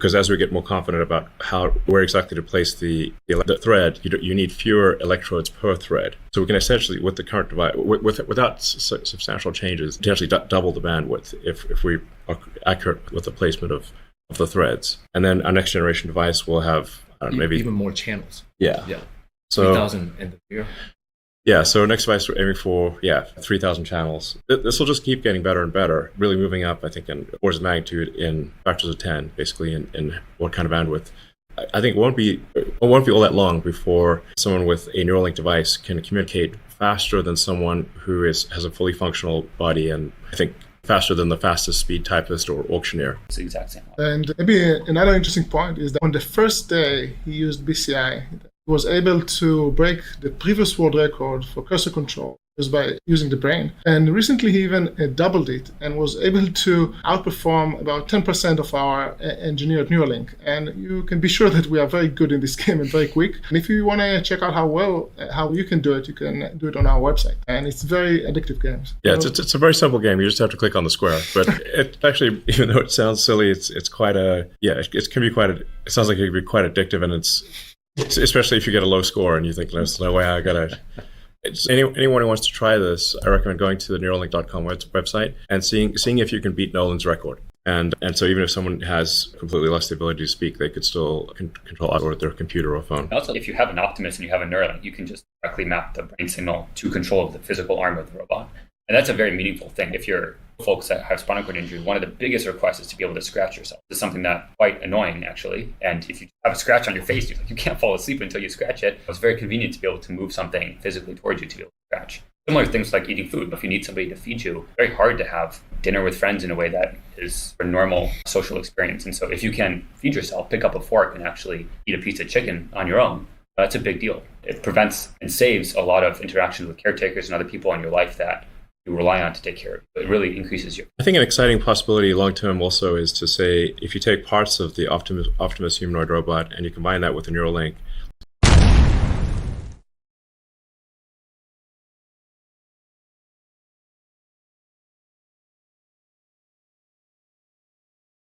because as we get more confident about where exactly to place the thread, you need fewer electrodes per thread. So we can essentially, with the current device, without substantial changes, potentially double the bandwidth if we are accurate with the placement of the threads. And then our next generation device will have maybe even more channels. Yeah. So 3,000 in the year. Yeah, so next device we're aiming for 3,000 channels. This will just keep getting better and better, really moving up, I think, in orders of magnitude in factors of 10, basically, in what kind of bandwidth. I think it won't be all that long before someone with a Neuralink device can communicate faster than someone who has a fully functional body, and I think faster than the fastest speed typist or auctioneer. It's the exact same. And maybe another interesting point is that on the first day he used BCI, he was able to break the previous world record for cursor control just by using the brain. And recently he even doubled it and was able to outperform about 10% of our engineered Neuralink. And you can be sure that we are very good in this game and very quick. And if you want to check out how you can do it, you can do it on our website. And it's very addictive games. Yeah, it's a very simple game. You just have to click on the square. But it actually, even though it sounds silly, it's quite it can be it sounds like it can be quite addictive, and it's especially if you get a low score and you think, there's no way I gotta. Anyone who wants to try this, I recommend going to the Neuralink.com website and seeing if you can beat Nolan's record. And so even if someone has completely lost the ability to speak, they could still control out with their computer or phone. Also, if you have an Optimus and you have a Neuralink, you can just directly map the brain signal to control of the physical arm of the robot. And that's a very meaningful thing. If you're folks that have spinal cord injury, one of the biggest requests is to be able to scratch yourself. It's something that's quite annoying, actually. And if you have a scratch on your face, you can't fall asleep until you scratch it. It's very convenient to be able to move something physically towards you to be able to scratch. Similar things like eating food. If you need somebody to feed you, it's very hard to have dinner with friends in a way that is a normal social experience. And so if you can feed yourself, pick up a fork and actually eat a piece of chicken on your own, that's a big deal. It prevents and saves a lot of interactions with caretakers and other people in your life that you rely on to take care of. It really increases your... I think an exciting possibility long-term also is to say, if you take parts of the Optimus humanoid robot and you combine that with a Neuralink,